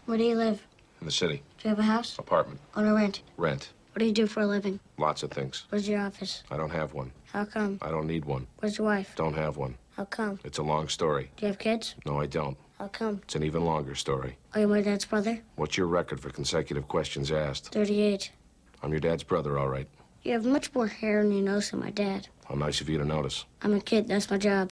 Where do you live? In the city. Do you have a house? Apartment. Own or rent? Rent. What do you do for a living? Lots of things. Where's your office? I don't have one. How come? I don't need one. Where's your wife? Don't have one. How come? It's a long story. Do you have kids? No, I don't. How come? It's an even longer story. Are you my dad's brother? What's your record for consecutive questions asked? 38. I'm your dad's brother, all right. You have much more hair on your nose than my dad. How nice of you to notice. I'm a kid. That's my job.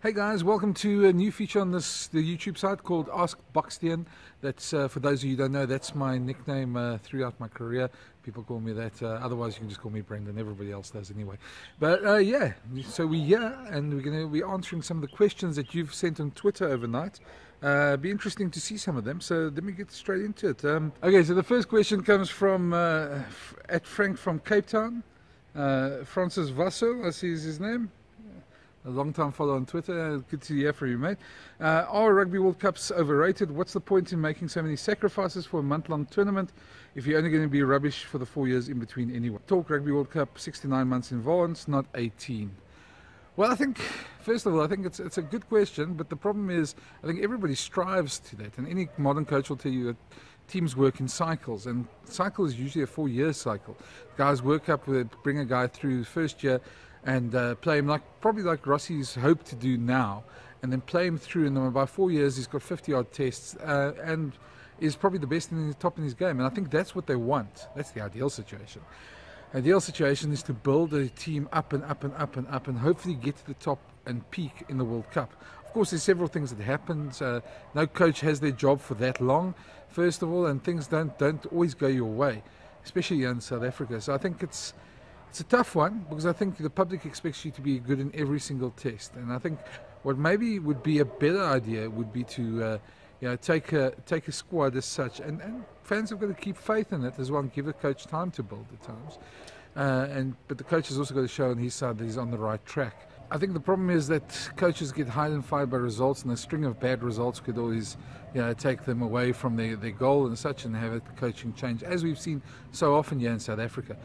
Hey guys, welcome to a new feature on the YouTube site called Askbaksteen. That's for those of you who don't know, that's my nickname throughout my career. People call me that. Otherwise, you can just call me Brenden. Everybody else does anyway. But yeah, so we're here and we're going to be answering some of the questions that you've sent on Twitter overnight. Be interesting to see some of them. So let me get straight into it. Okay, so the first question comes from at Frank from Cape Town. Francis Vasso, I see is his name. A long time follower on Twitter. Good to hear from you, mate. Are Rugby World Cups overrated? What's the point in making so many sacrifices for a month-long tournament if you're only going to be rubbish for the 4 years in between anyway? Talk Rugby World Cup, 69 months in advance, not 18. Well, I think, first of all, I think it's a good question, but the problem is, I think everybody strives to that, and any modern coach will tell you that teams work in cycles, and cycle is usually a 4-year cycle. Guys work up, bring a guy through first year, and play him probably like Rossi's hoped to do now, and then play him through, and then by 4 years he's got 50-odd tests and is probably the best in the top in his game. And I think that's what they want. That's the ideal situation. Ideal situation is to build a team up and up and up and up, and hopefully get to the top and peak in the World Cup. Of course, there's several things that happen. No coach has their job for that long, first of all, and things don't always go your way, especially in South Africa. So I think it's a tough one, because I think the public expects you to be good in every single test, and I think what maybe would be a better idea would be to take a squad as such, and fans have got to keep faith in it as well and give a coach time to build at times, but the coach has also got to show on his side that he's on the right track. I think the problem is that coaches get hired and fired by results, and a string of bad results could always take them away from their goal and such, and have a coaching change, as we've seen so often here in South Africa.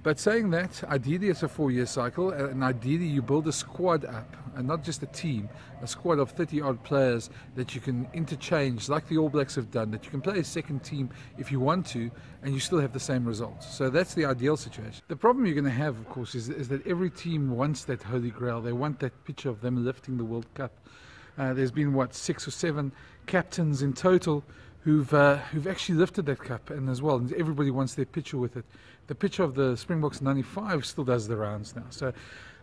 But saying that, ideally it's a 4-year cycle, and ideally you build a squad up, and not just a team, a squad of 30-odd players that you can interchange, like the All Blacks have done, that you can play a second team if you want to, and you still have the same results. So that's the ideal situation. The problem you're going to have, of course, is that every team wants that holy grail. They want that picture of them lifting the World Cup. There's been, 6 or 7 captains in total who've actually lifted that cup, and as well, and everybody wants their picture with it. The picture of the Springboks 95 still does the rounds now. So,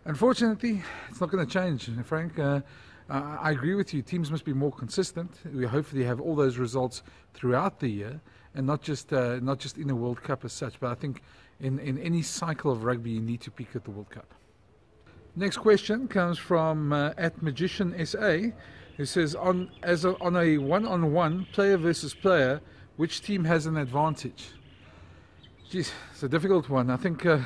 unfortunately, it's not going to change, Frank. I agree with you. Teams must be more consistent. We hopefully have all those results throughout the year, and not just in the World Cup as such. But I think in any cycle of rugby, you need to peak at the World Cup. Next question comes from at Magician SA, who says, on a one-on-one player versus player, which team has an advantage? Geez, it's a difficult one. I think I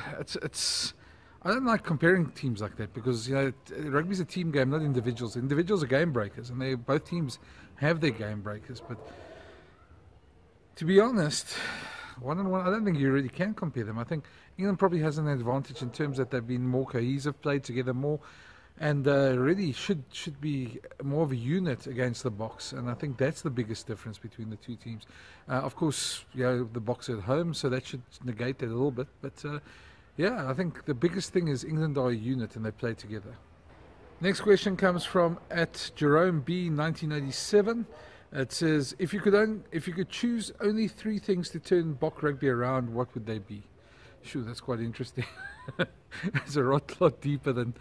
don't like comparing teams like that, because rugby's a team game, not individuals. Individuals are game breakers, and both teams have their game breakers. But to be honest, one-on-one, I don't think you really can compare them. I think England probably has an advantage in terms that they've been more cohesive, played together more, and really should be more of a unit against the Boks, and I think that's the biggest difference between the two teams. Of course, the Boks are at home, so that should negate that a little bit. But I think the biggest thing is England are a unit and they play together. Next question comes from at Jerome B 1987. It says, if you could choose only 3 things to turn Bok rugby around, what would they be? Sure, that's quite interesting. It's a lot deeper than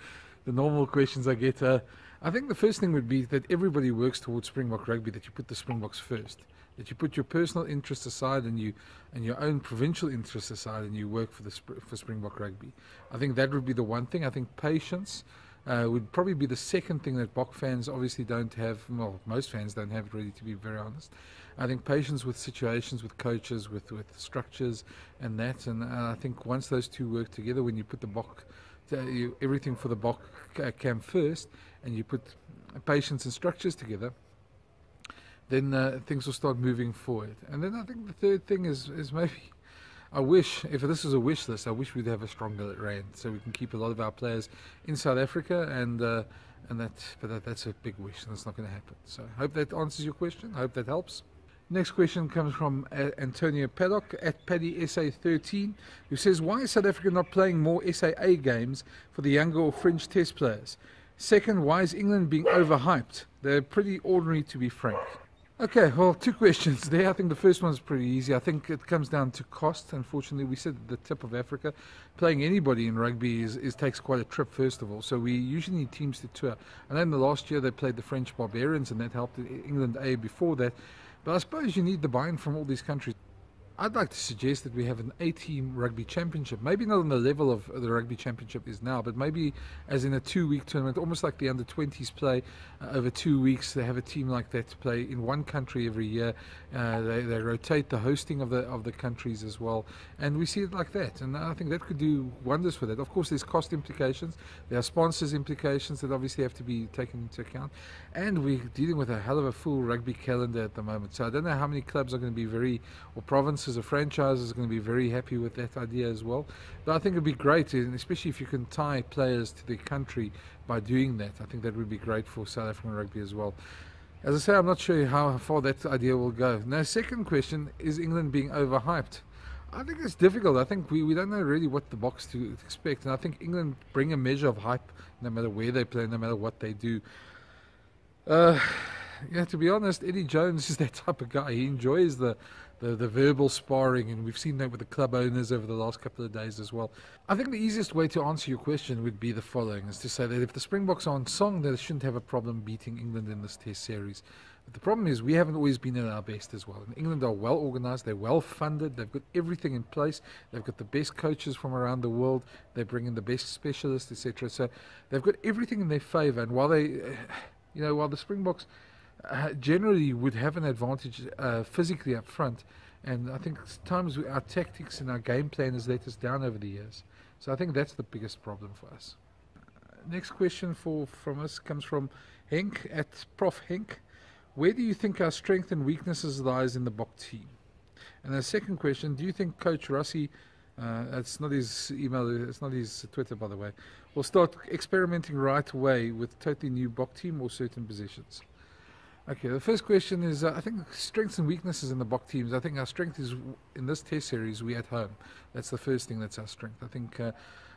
the normal questions I get. I think the first thing would be that everybody works towards Springbok rugby, that you put the Springboks first, that you put your personal interests aside and your own provincial interests aside, and you work for Springbok rugby. I think that would be the one thing. I think patience would probably be the second thing that Bok fans obviously don't have. Well, most fans don't have, really, to be very honest. I think patience with situations, with coaches, with structures and that. And I think once those two work together, when you put the Bok, everything for the Bok camp first, and you put patience and structures together, then things will start moving forward. And then I think the third thing is maybe I wish, if this was a wish list, I wish we'd have a stronger rand so we can keep a lot of our players in South Africa, but that's a big wish and it's not going to happen. So I hope that answers your question. I hope that helps. Next question comes from Antonio Paddock at PaddySA13, who says, why is South Africa not playing more SAA games for the younger or fringe test players? Second, why is England being overhyped? They're pretty ordinary, to be frank. Okay, well, two questions there. I think the first one's pretty easy. I think it comes down to cost. Unfortunately, we said at the tip of Africa, playing anybody in rugby takes quite a trip, first of all. So we usually need teams to tour. And then the last year they played the French Barbarians, and that helped England A before that. But I suppose you need the buy-in from all these countries. I'd like to suggest that we have an 8-team rugby championship. Maybe not on the level of the rugby championship is now, but maybe as in a 2-week tournament, almost like the under-20s play over 2 weeks. They have a team like that to play in one country every year. They rotate the hosting of the countries as well, and we see it like that. And I think that could do wonders for that. Of course, there's cost implications. There are sponsors implications that obviously have to be taken into account. And we're dealing with a hell of a full rugby calendar at the moment. So I don't know how many clubs are going to be or provinces or franchises are going to be very happy with that idea as well. But I think it would be great, especially if you can tie players to the country by doing that. I think that would be great for South African rugby as well. As I say, I'm not sure how far that idea will go. Now, second question, is England being overhyped? I think it's difficult. I think we don't know really what the box to expect. And I think England bring a measure of hype no matter where they play, no matter what they do. Yeah, to be honest, Eddie Jones is that type of guy. He enjoys the verbal sparring, and we've seen that with the club owners over the last couple of days as well. I think the easiest way to answer your question would be the following, is to say that if the Springboks are on song, they shouldn't have a problem beating England in this test series. But the problem is we haven't always been at our best as well. And England are well organised, they're well funded, they've got everything in place, they've got the best coaches from around the world, they bring in the best specialists, etc. So they've got everything in their favour, and while while the Springboks generally would have an advantage physically up front, and I think times our tactics and our game plan has let us down over the years. So I think that's the biggest problem for us. Next question from us comes from Henk at Prof Henk. Where do you think our strength and weaknesses lies in the Bok team? And the second question, do you think Coach Rassie, it's not his email, it's not his Twitter by the way, will start experimenting right away with totally new Bok team or certain positions? Okay, the first question is, I think strengths and weaknesses in the Bok teams. I think our strength is, in this test series, we're at home. That's the first thing that's our strength. I think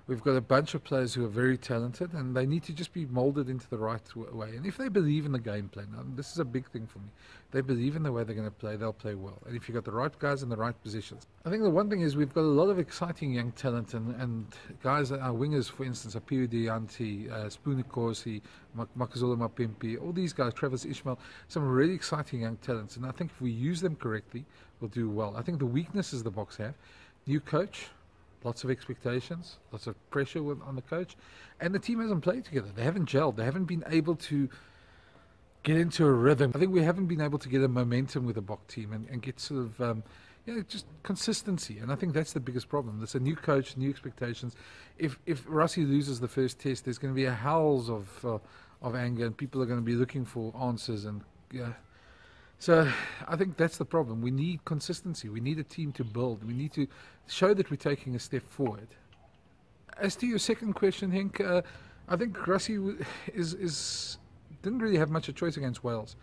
we've got a bunch of players who are very talented, and they need to just be moulded into the right way. And if they believe in the game plan, this is a big thing for me. They believe in the way they're going to play, they'll play well. And if you've got the right guys in the right positions. I think the one thing is we've got a lot of exciting young talent, and guys, our wingers, for instance, Apiu Dianti, Spoonie Corsi, Makazole Mapimpi, all these guys, Travis Ishmael, some really exciting young talents. And I think if we use them correctly, we'll do well. I think the weaknesses the Boks have, new coach, lots of expectations, lots of pressure on the coach, and the team hasn't played together. They haven't gelled. They haven't been able to get into a rhythm. I think we haven't been able to get a momentum with the Bok team and get sort of just consistency. And I think that's the biggest problem. There's a new coach, new expectations. If Rassie loses the first test, there's going to be a howls of anger, and people are going to be looking for answers. And so I think that's the problem. We need consistency. We need a team to build. We need to show that we're taking a step forward. As to your second question, Henk, I think Rassie didn't really have much of a choice against Wales.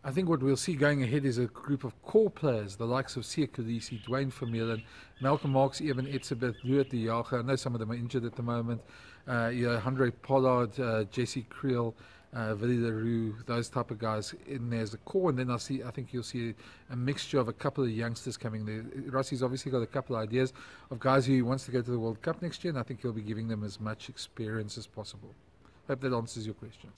I think what we'll see going ahead is a group of core players, the likes of Siya Kolisi, Dwayne Vermeulen, Malcolm Marx, Eben Etzebeth, Louis de Jager. I know some of them are injured at the moment. Andre Pollard, Jesse Creel, Willie Leroux, those type of guys in there as a core, and then I think you'll see a mixture of a couple of youngsters coming there. Rassie's obviously got a couple of ideas of guys who he wants to go to the World Cup next year, and I think he'll be giving them as much experience as possible. Hope that answers your question.